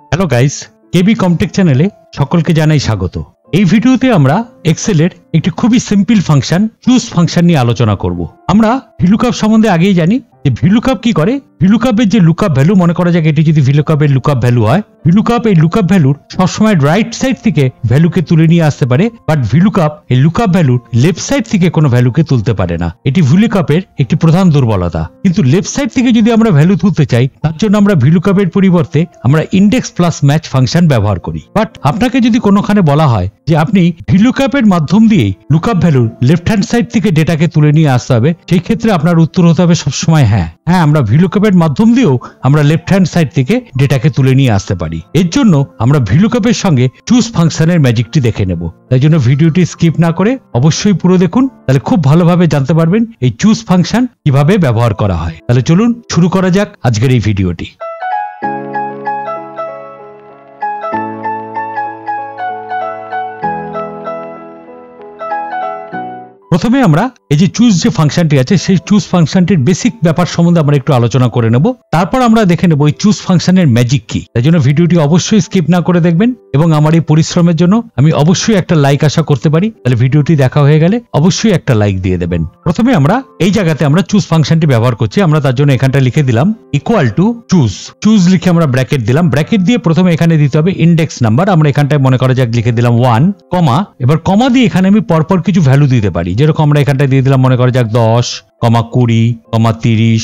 Hello guys, কেবি কমটেক চ্যানেলে সকলকে জানাই স্বাগত। এই ভিডিওতে আমরা এক্সেলের একটি খুবই সিম্পল ফাংশন চুজ ফাংশন নিয়ে আলোচনা করব। আমরা ভিলুকআপ সম্বন্ধে আগেই জানি যে ভিলুকআপ কি করে। ভিলুকআপের যে লুকআপ ভ্যালু, মনে করা যাক এটি যদি ভিলুকআপের লুকআপ ভ্যালু হয়, ভিলুকআপ এই লুকআপ ভ্যালুর সবসময় রাইট সাইড থেকে ভ্যালুকে তুলে নিয়ে আসতে পারে, বাট ভিলুকআপ এই লুকআপ ভ্যালুর লেফট সাইড থেকে কোনো ভ্যালুকে তুলতে পারে না। এটি ভিলুকআপের একটি প্রধান দুর্বলতা। কিন্তু লেফট সাইড থেকে যদি আমরা ভ্যালু তুলতে চাই, তার জন্য আমরা ভিলুকআপের পরিবর্তে আমরা ইন্ডেক্স প্লাস ম্যাচ ফাংশন ব্যবহার করি। বাট আপনাকে যদি কোনোখানে বলা হয় যে আপনি ভিলুকআপের মাধ্যম দিয়েই লুকআপ ভ্যালুর লেফট হ্যান্ড সাইড থেকে ডেটাকে তুলে নিয়ে আসতে হবে, সেই ক্ষেত্রে আপনার উত্তর হতে হবে সবসময় হ্যাঁ, আমরা ভিলুকআপের মাধ্যম দিয়েও আমরা লেফট হ্যান্ড সাইড থেকে ডেটাকে তুলে নিয়ে আসতে পারি। এর জন্য আমরা ভিলুকআপের সঙ্গে চুজ ফাংশনের ম্যাজিকটি দেখে নেব। তাই জন্য ভিডিওটি স্কিপ না করে অবশ্যই পুরো দেখুন, তাহলে খুব ভালোভাবে জানতে পারবেন এই চুজ ফাংশন কিভাবে ব্যবহার করা হয়। তাহলে চলুন শুরু করা যাক আজকের এই ভিডিওটি। প্রথমে আমরা এই যে চুজ যে ফাংশনটি আছে, সেই চুজ ফাংশনটির বেসিক ব্যাপার সম্বন্ধে আমরা একটু আলোচনা করে নেব। তারপর আমরা দেখে নেব এই চুজ ফাংশনের ম্যাজিক কি। তাই জন্য ভিডিওটি অবশ্যই স্কিপ না করে দেখবেন, এবং আমার এই পরিশ্রমের জন্য আমি অবশ্যই একটা লাইক আশা করতে পারি। তাহলে ভিডিওটি দেখা হয়ে গেলে অবশ্যই একটা লাইক দিয়ে দেবেন। প্রথমে আমরা এই জায়গাতে আমরা চুজ ফাংশনটি ব্যবহার করছি। আমরা তার জন্য এখানটা লিখে দিলাম ইকুয়াল টু চুজ। চুজ লিখে আমরা ব্র্যাকেট দিলাম। ব্র্যাকেট দিয়ে প্রথমে এখানে দিতে হবে ইন্ডেক্স নাম্বার। আমরা এখানটায় মনে করা যাক লিখে দিলাম 1, কমা। এবার কমা দিয়ে এখানে আমি পরপর কিছু ভ্যালু দিতে পারি, যেরকম আমরা এখানটায় দিয়ে দিলাম মনে করা যাক 10, 20, 30,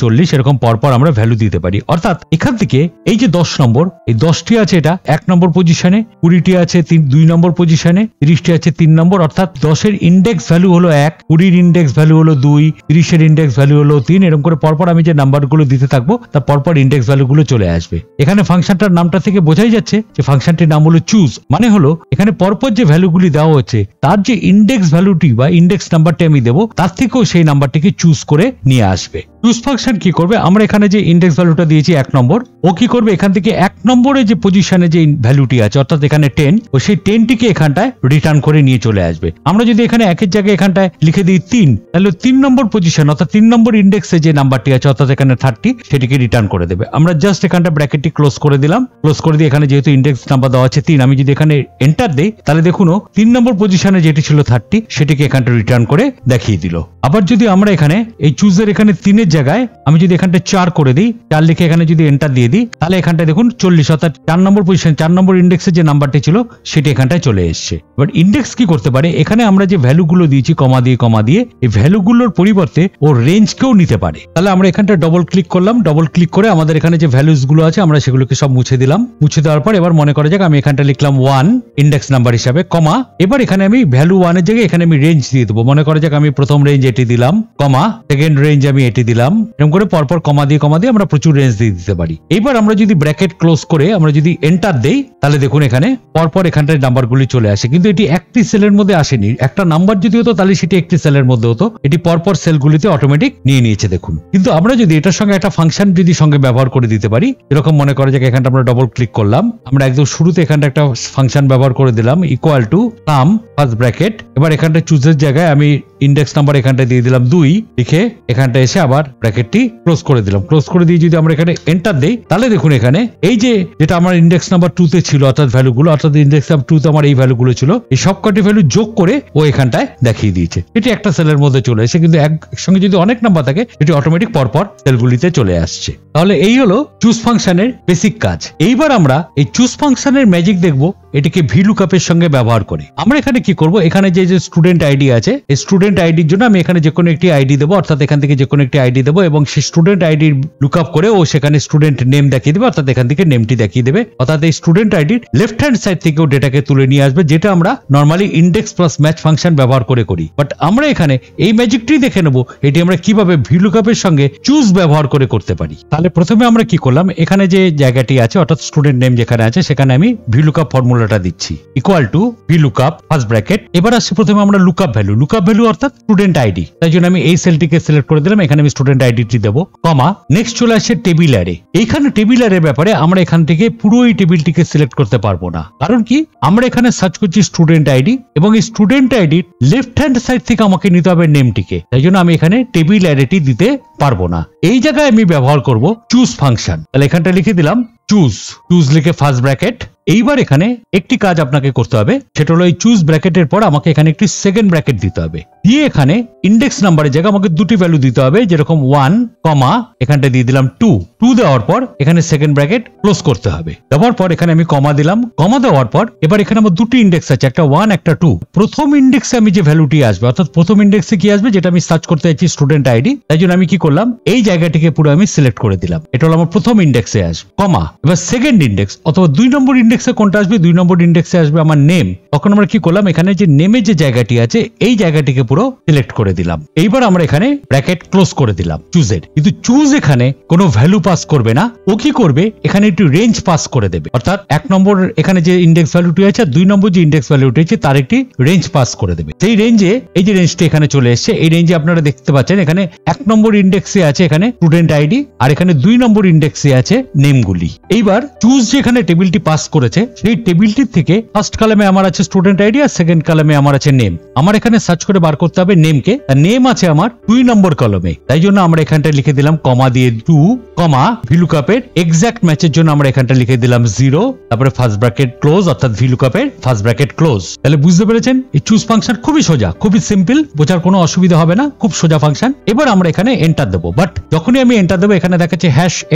40, এরকম পরপর আমরা ভ্যালু দিতে পারি। অর্থাৎ এখান থেকে এই যে 10 নম্বর, এই 10টি আছে এটা 1 নম্বর পজিশনে, 20টি আছে 2 নম্বর পজিশনে, 30টি আছে 3 নম্বর। অর্থাৎ 10 এর ইন্ডেক্স ভ্যালু হলো 1, 20 এর ইন্ডেক্স ভ্যালু হলো 2, 30 এর ইন্ডেক্স ভ্যালু হলো 3। এরকম করে পরপর আমি যে নাম্বারগুলো দিতে থাকবো তার পরপর ইন্ডেক্স ভ্যালুগুলো চলে আসবে। এখানে ফাংশনটার নামটা থেকে বোঝাই যাচ্ছে যে ফাংশনটির নাম হলো চুজ। মানে হলো এখানে পরপর যে ভ্যালুগুলি দেওয়া হচ্ছে তার যে ইন্ডেক্স ভ্যালুটি বা ইন্ডেক্স নাম্বারটি আমি দেবো, তার থেকেও সেই নাম্বারটিকে চুজ করে নিয়ে আসবে। চুজ ফাংশন কি করবে, আমরা এখানে যে ইন্ডেক্স ভ্যালুটা দিয়েছি 1 নম্বর, ও কি করবে এখান থেকে 1 নম্বরে যে পজিশনে যে ভ্যালুটি আছে অর্থাৎ এখানে 10, ও সেই 10টিকে এখানটায় রিটার্ন করে নিয়ে চলে আসবে। আমরা যদি এখানে 1 জায়গায় এখানটায় লিখে দিই 3, তাহলে 3 নম্বর পজিশন অর্থাৎ 3 নম্বর ইন্ডেক্সে যে নাম্বারটি আছে অর্থাৎ এখানে 30, সেটিকে রিটার্ন করে দেবে। আমরা জাস্ট এখানটা ব্র্যাকেটটি ক্লোজ করে দিলাম। ক্লোজ করে দিয়ে এখানে যেহেতু ইন্ডেক্স নাম্বার দেওয়া আছে 3, আমি যদি এখানে এন্টার দেই তাহলে দেখুন 3 নম্বর পজিশনে যেটি ছিল 30, সেটিকে এখানটা রিটার্ন করে দেখিয়ে দিল। আবার যদি আমরা এখানে এই চুজের এখানে 3 এর জায়গায় আমি যদি এখানটা 4 করে দিই, 4 লিখে এখানে যদি এন্টার দিয়ে দিই, তাহলে এখানটায় দেখুন 40 অর্থাৎ 4 নম্বর পজিশন 4 নম্বর ইন্ডেক্সে যে নাম্বারটি ছিল সেটি এখানটায় চলে এসছে। বাট ইন্ডেক্স কি করতে পারে, এখানে আমরা যে ভ্যালুগুলো দিয়েছি কমা দিয়ে এই ভ্যালুগুলোর পরিবর্তে ও রেঞ্জকেও নিতে পারে। তাহলে আমরা এখানটা ডবল ক্লিক করলাম। ডবল ক্লিক করে আমাদের এখানে যে ভ্যালুস গুলো আছে আমরা সেগুলোকে সব মুছে দিলাম। মুছে দেওয়ার পর এবার মনে করা যাক আমি এখানটা লিখলাম 1 ইন্ডেক্স নাম্বার হিসাবে, কমা। এবার এখানে আমি ভ্যালু 1 এর জায়গায় এখানে আমি রেঞ্জ দিয়ে দেবো। মনে করা যাক আমি প্রথম রেঞ্জ এটি দিলাম, কমা, সেকেন্ড রেঞ্জ আমি এটি দিলাম। এরকম করে পরপর কমা দিয়ে আমরা প্রচুর রেঞ্জ দিয়ে দিতে পারি। এবার আমরা যদি ব্র্যাকেট ক্লোজ করে আমরা যদি এন্টার দেই, তাহলে দেখুন এখানে পরপর এখানটায় নাম্বারগুলি চলে আসে। কিন্তু এটি একটি সেলের মধ্যে আসেনি। একটা নাম্বার যদি হতো তাহলে সেটি একটি সেলের মধ্যে হতো, এটি পরপর সেলগুলিতে অটোমেটিক নিয়ে নিয়েছে দেখুন। কিন্তু আমরা যদি এটার সঙ্গে একটা ফাংশন যদি সঙ্গে ব্যবহার করে দিতে পারি, এরকম মনে করা যাক এখানটা আমরা ডবল ক্লিক করলাম, আমরা একদম শুরুতে এখানটা একটা ফাংশন ব্যবহার করে দিলাম equal to some first bracket. এবার এখানটা চুজের জায়গায় আমি ইন্ডেক্স নাম্বার এখানটা দিয়ে দিলাম 2 লিখে এখানটা এসে আবার ব্র্যাকেটটি ক্লোজ করে দিলাম। ক্লোজ করে দিয়ে যদি আমরা এখানে এন্টার দেই, তাহলে দেখুন এখানে এই যে যেটা আমার ইন্ডেক্স নাম্বার 2 তে ছিল অর্থাৎ ভ্যালুগুলো, অর্থাৎ ইন্ডেক্স নাম্বার 2 তে আমার এই ভ্যালুগুলো ছিল, এই সবকটি ভ্যালু যোগ করে ও এখানটায় দেখিয়ে দিয়েছে। এটি একটা সেলের মধ্যে চলে এসে, কিন্তু একসঙ্গে যদি অনেক নাম্বার থাকে এটি অটোমেটিক পরপর সেলগুলিতে চলে আসছে। তাহলে এই হলো চুজ ফাংশনের বেসিক কাজ। এইবার আমরা এই চুজ ফাংশনের ম্যাজিক দেখব এটিকে ভিলুকআপের সঙ্গে ব্যবহার করে। আমরা এখানে কি করব, এখানে যে স্টুডেন্ট আইডি আছে এই স্টুডেন্ট আইডির জন্য আমি এখানে যে কোনো একটি আইডি দেবো, অর্থাৎ এখান থেকে যে কোনো একটি আইডি দেবো এবং সেই স্টুডেন্ট আইডির লুকআপ করে ও সেখানে স্টুডেন্ট নেম দেখিয়ে দেবে, অর্থাৎ এখান থেকে নেমটি দেখিয়ে দেবে। অর্থাৎ এই স্টুডেন্ট আইডির লেফট হ্যান্ড সাইড থেকেও ডেটাকে তুলে নিয়ে আসবে, যেটা আমরা normally index plus match function ব্যবহার করে করি। বাট আমরা এখানে এই ম্যাজিকটি দেখে নেব এটি আমরা কিভাবে ভিলুকআপের সঙ্গে চুজ ব্যবহার করে করতে পারি। তাহলে প্রথমে আমরা কি করলাম, এখানে যে জায়গাটি আছে অর্থাৎ স্টুডেন্ট নেম যেখানে আছে সেখানে আমি ভিলুকআপ ফর্মুলাটা দিচ্ছি equal to VLOOKUP first bracket. এবার আসছে প্রথমে আমরা লুকআপ ভ্যালু অর্থাৎ স্টুডেন্ট আইডি। তাই জন্য আমি এই সেলটিকে সিলেক্ট করে দিলাম, এখানে আমি স্টুডেন্ট আইডিটি দেবো, কমা। নেক্সট চলে আসছে টেবিল অ্যারে। এইখানে টেবিল অ্যারের ব্যাপারে আমরা এখান থেকে পুরো এই টেবিলটিকে সিলেক্ট করতে পারবো না, কারণ কি আমরা এখানে সার্চ করছি স্টুডেন্ট আইডি এবং এই স্টুডেন্ট আইডির লেফট হ্যান্ড সাইড থেকে আমাকে নিতে হবে নেমটিকে। তাই জন্য আমি এখানে টেবিল অ্যারেটি দিতে পারবো না। এই জায়গায় আমি ব্যবহার করব চুজ ফাংশন। তাহলে এখানটা লিখে দিলাম চুজ লিখে ফার্স্ট ব্র্যাকেট। এইবার এখানে একটি কাজ আপনাকে করতে হবে, সেটা হলো এই চুজ ব্র্যাকেটের পর আমাকে এখানে একটি সেকেন্ড ব্র্যাকেট দিতে হবে, দিয়ে এখানে ইন্ডেক্স নাম্বারের জায়গায় আমাকে দুটি ভ্যালু দিতে হবে, যেরকম 1, এখানটা দিয়ে দিলাম 2 দেওয়ার পর এখানে সেকেন্ড ব্র্যাকেট ক্লোজ করতে হবে। দেওয়ার পর এখানে আমি কমা দিলাম, কমা দেওয়ার পর এবার এখানে আমার দুটি ইন্ডেক্স আছে, একটা 1 একটা 2। প্রথম ইন্ডেক্সে আমি যে ভ্যালুটি আসবে, অর্থাৎ প্রথম ইন্ডেক্সে কি আসবে, যেটা আমি সার্চ করতে চাইছি স্টুডেন্ট আইডি, তাই জন্য আমি কি করলাম, এই জায়গাটিকে পুরো আমি সিলেক্ট করে দিলাম, এটা হলো আমার প্রথম ইন্ডেক্সে আসবে, কমা। এবার সেকেন্ড ইন্ডেক্স অথবা 2 নম্বর ইন্ডেক্সে কোনটা আসবে, 2 নম্বর ইন্ডেক্সে আসবে আমার নেম। তখন আমরা কি করলাম, এখানে যে নেমে যে জায়গাটি আছে এই জায়গাটিকে পুরো সিলেক্ট করে দিলাম। এইবার আমরা এখানে ব্র্যাকেট ক্লোজ করে দিলাম চুজের। কিন্তু চুজ এখানে কোনো ভ্যালু পাস করবে না, ও কি করবে, এখানে একটু রেঞ্জ পাস করে দেবে, অর্থাৎ 1 নম্বর এখানে যে ইন্ডেক্স ভ্যালুটি আছে আর 2 নম্বর যে ইন্ডেক্স ভ্যালুটি আছে তার একটি রেঞ্জ পাস করে দেবে। সেই রেঞ্জে এই যে রেঞ্জটা এখানে চলে এসেছে, এই রেঞ্জে আপনারা দেখতে পাচ্ছেন এখানে 1 নম্বর ইন্ডেক্সে আছে এখানে স্টুডেন্ট আইডি, আর এখানে 2 নম্বর ইন্ডেক্সে আছে নেমগুলি। এইবার চুজ যেখানে টেবিলটি পাস করেছে সেই টেবিলটির থেকে ফার্স্ট কলামে আমার আছে স্টুডেন্ট আইডি আর সেকেন্ড কলামে আমার আছে নেম। আমার এখানে সার্চ করে বার করতে হবে নেমকে, আর নেম আছে আমার 2 নম্বর কলমে, তাই জন্য আমরা এখানটা লিখে দিলাম কমা দিয়ে 2, ভিলুকাপের এক্সাক্ট ম্যাচের জন্য আমরা এখানটা লিখে দিলাম 0, তারপরে ফার্স্ট ব্র্যাকেট ক্লোজ, অর্থাৎ ভিলুকাপের ফার্স্ট ব্র্যাকেট ক্লোজ। তাহলে বুঝতে পেরেছেন এই চুজ ফাংশন খুবই সোজা, খুবই সিম্পল, বোঝার কোনো অসুবিধা হবে না, খুব সোজা ফাংশন। এবার আমরা এখানে এন্টার দেবো, বাট যখনই আমি এন্টার দেবো এখানে দেখাচ্ছে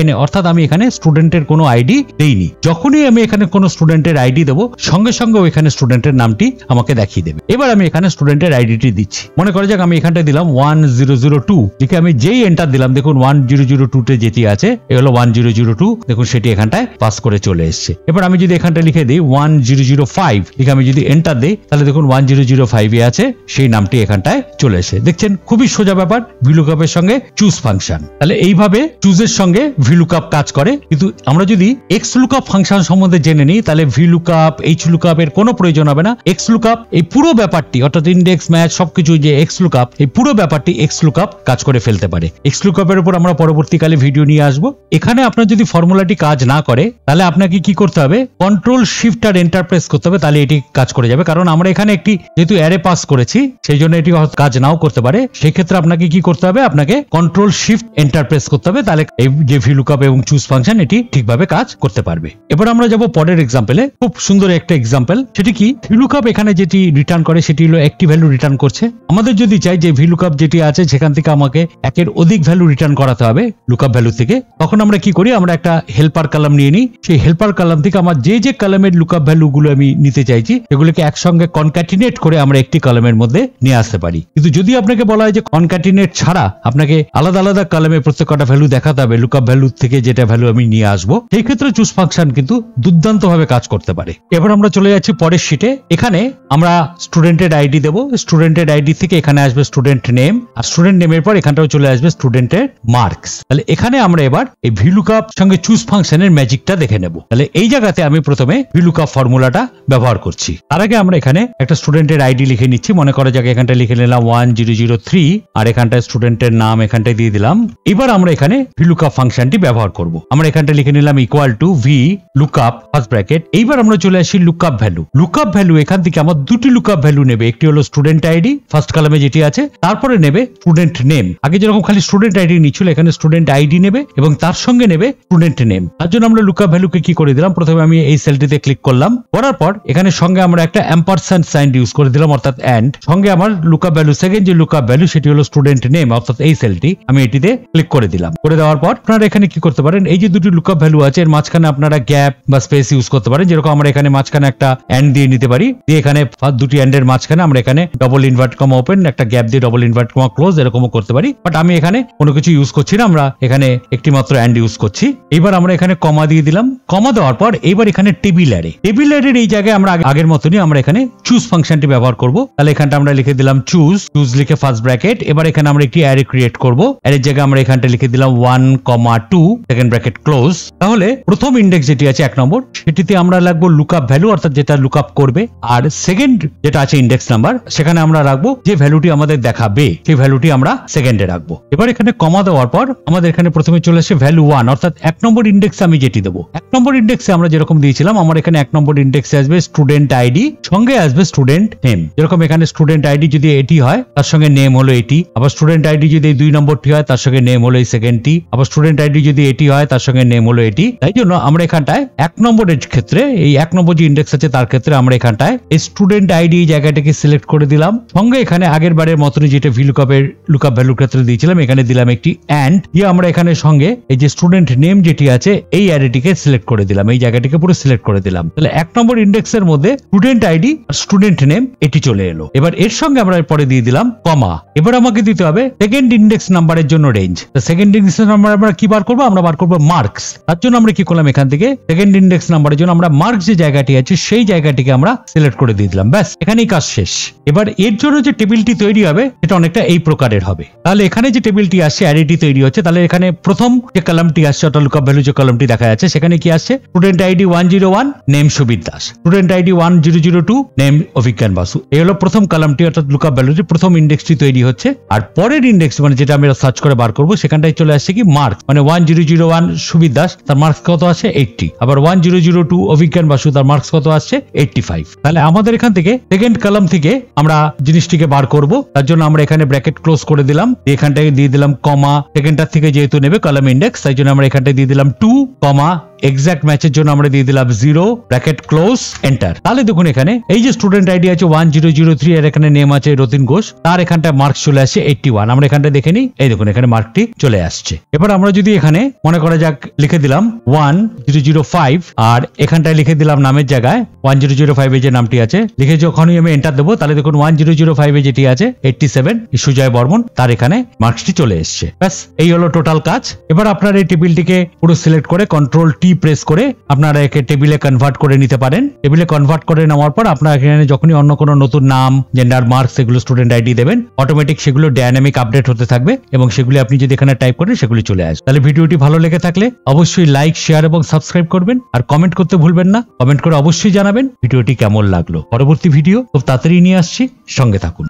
#NA, অর্থাৎ আমি এখানে স্টুডেন্টের কোনো আইডি দেইনি। যখনই আমি এখানে কোনো স্টুডেন্টের আইডি দেবো সঙ্গে সঙ্গে এখানে স্টুডেন্টের নামটি আমাকে দেখিয়ে দেবে। এবার আমি এখানে স্টুডেন্টের আইডিটি দিচ্ছি, মনে করা যাক আমি এখানটা দিলাম 1002, লিখে আমি যেই এন্টার দিলাম দেখুন 1002 তে যেটি আছে এ হলো 1002, দেখুন সেটি এখানটায় পাস করে চলে এসেছে। এবার আমি যদি এখানটা লিখে দিই 1005, লিখে আমি যদি এন্টার দিই তাহলে দেখুন 1005 এ আছে সেই নামটি এখানটায় চলে এসে। দেখছেন খুবই সোজা ব্যাপার, ভিলুকাপের সঙ্গে চুজ ফাংশন। তাহলে এইভাবে চুজের সঙ্গে ভিলুকাপ কাজ করে। কিন্তু আমরা যদি এক্স লুকআপ ফাংশন সম্বন্ধে জেনে নিই তাহলে ভিলুকাপ, এইচ লুকআপ এর কোনো প্রয়োজন হবে না। এক্স লুকআপ এই পুরো ব্যাপারটি, অর্থাৎ ইন্ডেক্স ম্যাচ সবকিছু যে এক্স লুকআপ, এই পুরো ব্যাপারটি এক্স লুকআপ কাজ করে ফেলতে পারে। এক্স লুকআপের উপর আমরা পরবর্তীকালে ভিডিও নিয়ে আসবো। এখানে আপনার যদি ফর্মুলাটি কাজ না করে তাহলে আপনাকে কি করতে হবে, কন্ট্রোল শিফট আর এন্টার প্রেস করতে হবে, তাহলে এটি কাজ করে যাবে। কারণ আমরা এখানে একটি যেহেতু অ্যারে পাস করেছি সেই জন্য এটি কাজ নাও করতে পারে। সেই ক্ষেত্রে আপনাকে কি করতে হবে, আপনাকে কন্ট্রোল শিফট এন্টার প্রেস করতে হবে, তাহলে এই যে ভিলুকআপ এবং চুজ ফাংশন এটি ঠিকভাবে কাজ করতে পারবে। এবার আমরা যাব পরের এক্সাম্পলে, খুব সুন্দর একটা এক্সাম্পল। সেটি কি, ভিলুকআপ এখানে যেটি রিটার্ন করে সেটি হলো একটি ভ্যালু রিটার্ন করছে। আমাদের যদি চাই যে ভিলুকআপ যেটি আছে সেখান থেকে আমাকে একের অধিক ভ্যালু রিটার্ন করাতে হবে লুকআপ ভ্যালু থেকে, তখন আমরা কি করি, আমরা একটা হেল্পার কলাম নিয়ে নিই। সেই হেল্পার কলাম থেকে আমার যে কলামের লুকআপ ভ্যালু গুলো আমি নিতে চাইছি সেগুলোকে একসঙ্গে কনক্যাটিনেট করে আমরা একটি কলামের মধ্যে নিয়ে আসতে পারি। কিন্তু যদি আপনাকে বলা হয় যে কনক্যাটিনেট ছাড়া আপনাকে আলাদা আলাদা কলামে প্রত্যেকটা ভ্যালু দেখাতে হবে লুকআপ ভ্যালু থেকে যেটা ভ্যালু আমি নিয়ে আসবো, সেই ক্ষেত্রে চুজ ফাংশন কিন্তু দুর্দান্ত ভাবে কাজ করতে পারে। এবার আমরা চলে যাচ্ছি পরের শিটে। এখানে আমরা স্টুডেন্টের আইডি দেবো, স্টুডেন্টের আইডি থেকে এখানে আসবে স্টুডেন্ট নেম, আর স্টুডেন্ট নেমের পর এখানটাও চলে আসবে স্টুডেন্টের মার্কস। তাহলে এখানে আমরা এবার এই ভিলুকআপ সঙ্গে চুজ ফাংশনের ম্যাজিকটা দেখে নেব। তাহলে এই জায়গাতে আমি প্রথমে ভিলুকআপ ফর্মুলাটা ব্যবহার করছি। তার আগে আমরা এখানে একটা স্টুডেন্টের আইডি লিখে নিচ্ছি, মনে করা যাক এখানটা লিখে নিলাম 1003, আর এখানটায় স্টুডেন্টের নাম এখানটায় দিয়ে দিলাম। এবার আমরা এখানে ভিলুকআপ ফাংশনটি ব্যবহার করব। আমরা এখানটা লিখে নিলাম equal to V lookup first bracket. এইবার আমরা চলে আসি লুকআপ ভ্যালু। লুকআপ ভ্যালু এখান থেকে আমার দুটি লুকআপ ভ্যালু নেবে, একটি হলো স্টুডেন্ট আইডি ফার্স্ট কলামে যেটি আছে, তারপরে নেবে স্টুডেন্ট নেম। আগে যেরকম খালি স্টুডেন্ট আইডি নিচ্ছিল, এখানে স্টুডেন্ট আইডি নেবে এবং তার সঙ্গে নেবে স্টুডেন্ট নেম। তার জন্য আমরা লুকআপ ভ্যালুকে কি করে দিলাম, প্রথমে আমি এই সেলটিতে ক্লিক করলাম, করার পর এখানে সঙ্গে আমরা একটা অ্যাম্পারস্যান্ড সাইন ইউজ করে দিলাম, অর্থাৎ এন্ড। সঙ্গে আমার লুকআপ ভ্যালু সেকেন্ড যে লুকআপ ভ্যালু সেটি হলো স্টুডেন্ট নেম, অর্থাৎ এই সেলটি আমি এটিতে ক্লিক করে দিলাম। করে দেওয়ার পর আপনারা এখানে কি করতে পারেন, এই যে দুটি লুকআপ ভ্যালু আছে এর মাঝখানে আপনারা গ্যাপ বা স্পেস ইউজ করতে পারেন। যেরকম আমরা এখানে মাঝখানে একটা এন্ড দিয়ে নিতে পারি, দিয়ে এখানে দুটি এন্ডের মাঝখানে আমরা এখানে ডবল ইনভার্ট কমা ওপেন, একটা গ্যাপ দিয়ে ডবল ইনভার্ট কমা ক্লোজ এরকমও করতে পারি। বাট আমি এখানে কোনো কিছু ইউজ করছি না, আমরা এখানে একটি মাত্র এন্ড ইউজ করছি। এবার আমরা এখানে কমা দিয়ে দিলাম। কমা দেওয়ার পর এবার এখানে টেবিল অ্যারে, টেবিল অ্যারের এই জায়গায় আমরা আগের মতনই আমরা এখানে চুজ ফাংশনটি ব্যবহার করব। তাহলে এখানটা আমরা লিখে দিলাম চুজ লিখে ফার্স্ট ব্র্যাকেট। এবার এখানে আমরা একটি অ্যারে ক্রিয়েট করব, অ্যারের জায়গায় আমরা এখানটা লিখে দিলাম 1,2 সেকেন্ড ব্র্যাকেট ক্লোজ। তাহলে প্রথম ইন্ডেক্স যেটি আছে 1 নম্বর সেটিতে আমরা রাখবো লুকআপ ভ্যালু, অর্থাৎ যেটা লুকআপ করবে, আর সেকেন্ড যেটা আছে ইন্ডেক্স নাম্বার সেখানে আমরা রাখবো রাখবো, যে ভ্যালুটি আমাদের দেখাবে সেই ভ্যালুটি আমরা সেকেন্ডে রাখবো। এবার এখানে কমা দেওয়ার পর আমাদের এখানে প্রথমে চলে আসে ভ্যালু 1, অর্থাৎ 1 নম্বর ইন্ডেক্সে আমি যেটি দেবো। 1 নম্বর ইন্ডেক্সে আমরা যেরকম দিয়েছিলাম, আমার এখানে 1 নম্বর ইন্ডেক্সে আসবে স্টুডেন্ট আইডি, সঙ্গে আসবে স্টুডেন্ট নেম। যেরকম এখানে স্টুডেন্ট আইডি যদি এটি হয় তার সঙ্গে নেম হলো এটি, আবার স্টুডেন্ট আইডি যদি এই 2 নম্বরটি হয় তার সঙ্গে নেম হলো এই সেকেন্ডটি, আবার স্টুডেন্ট আইডি যদি এটি হয় তার সঙ্গে নেম হলো এটি। তাই জন্য আমরা এখানটায় 1 নম্বরের ক্ষেত্রে, এই 1 নম্বর যে ইন্ডেক্স আছে তার ক্ষেত্রে আমরা এখানটায় এই স্টুডেন্ট আইডি জায়গাটাকে সিলেক্ট করে দিলাম। সঙ্গে এখানে আগের বারের মতনই যেটা ভিলুকআপের লুকআপ ভ্যালুর ক্ষেত্রে দিয়েছিলাম, এখানে দিলাম একটি এন্ড দিয়ে আমরা এখানে সঙ্গে এই যে স্টুডেন্ট নেম যেটি আছে এই অ্যারেটিকে সিলেক্ট করে দিলাম, এই জায়গাটিকে পুরো সিলেক্ট করে দিলাম। তাহলে 1 নম্বর ইন্ডেক্সের মধ্যে স্টুডেন্ট আইডি আর স্টুডেন্ট নেম এটি চলে এলো। এবার এর সঙ্গে আমরা পরে দিয়ে দিলাম কমা। এবার আমাকে দিতে হবে সেকেন্ড ইন্ডেক্স নাম্বারের জন্য রেঞ্জ। সেকেন্ড ইন্ডেক্স নাম্বার আমরা কি বার করবো? আমরা বার করবো মার্কস। তার জন্য আমরা কি করলাম, এখান থেকে সেকেন্ড ইন্ডেক্স নাম্বারের জন্য আমরা মার্কস যে জায়গাটি আছে সেই জায়গাটিকে আমরা সিলেক্ট করে দিয়ে দিলাম। ব্যাস, এখানেই কাজ শেষ। এবার এর জন্য যে টেবিলটি তৈরি হবে সেটা অনেকটা এই প্রকারের হবে। তাহলে এখানে যে টেবিলটি আসছে, অ্যারেটি তৈরি হচ্ছে, তাহলে এখানে প্রথম যে কলামটি আসছে অর্থাৎ লুকআপ ভ্যালু যে কলামটি দেখা যাচ্ছে সেখানে কি আসছে? Student ID 101 name Subid Das, student ID 1002 name অভিজ্ঞান বাসু। এই হলো প্রথম কলামটি অর্থাৎ লুকআপ ভ্যালু যে প্রথম ইন্ডেক্সটি তৈরি হচ্ছে। আর পরের ইন্ডেক্স মানে যেটা আমরা সার্চ করে বার করবো সেখানটায় চলে আসছে কি মার্ক, মানে 1001 সুবিদ দাস তার মার্কস কত আছে 80, আবার 1002 অভিজ্ঞান বাসু তার মার্কস কত আসছে 85। তাহলে আমাদের এখান থেকে সেকেন্ড কলাম থেকে আমরা জিনিসটিকে বার করব। তার জন্য আমরা এখানে ব্র্যাকেট ক্লোজ করে দিলাম, এখানটাকে দিয়ে দিলাম কমা। সেকেন্ডটার থেকে যেহেতু নেবে কলাম ইন্ডেক্স, তাই জন্য আমরা এখানটায় দিয়ে দিলাম 2 কমা, এক্সাক্ট ম্যাচের জন্য আমরা দিয়ে দিলাম 0 ব্র্যাকেট ক্লোজ এন্টার। তাহলে দেখুন এখানে এই যে স্টুডেন্ট আইডি আছে 1003 এর এখানে নেম আছে রতিন ঘোষ, তার এখানটা মার্কস চলে আসছে 81। আমরা এখানটা দেখে নিই, এই দেখুন এখানে মার্কটি চলে আসছে। এবার আমরা যদি এখানে মনে করা যাক লিখে দিলাম 1005 আর এখানটায় লিখে দিলাম নামের জায়গায় 1005 এর যে নামটি আছে লিখে যখনই আমি এন্টার দেবো, তাহলে দেখুন 1005 এ যেটি আছে 87 সুজয় বর্মন, তার এখানে মার্কসটি চলে এসছে। ব্যাস, এই হলো টোটাল কাজ। এবার আপনার এই টেবিলটিকে পুরো সিলেক্ট করে কন্ট্রোল টি প্রেস করে আপনারা একে টেবিলে কনভার্ট করে নিতে পারেন। টেবিলে কনভার্ট করে নেওয়ার পর আপনারা এখানে যখনই অন্য কোনো নতুন নাম, জেন্ডার, মার্কস এগুলো স্টুডেন্ট আইডি দেবেন, অটোমেটিক সেগুলো ডায়নামিক আপডেট হতে থাকবে এবং সেগুলি আপনি যদি এখানে টাইপ করেন সেগুলি চলে আসবে। তাহলে ভিডিওটি ভালো লেগে থাকলে অবশ্যই লাইক, শেয়ার এবং সাবস্ক্রাইব করবেন আর কমেন্ট করতে ভুলবেন না। কমেন্ট করে অবশ্যই জানাবেন ভিডিওটি কেমন লাগলো। পরবর্তী ভিডিও খুব তাড়াতাড়ি নিয়ে আসছি, সঙ্গে থাকুন।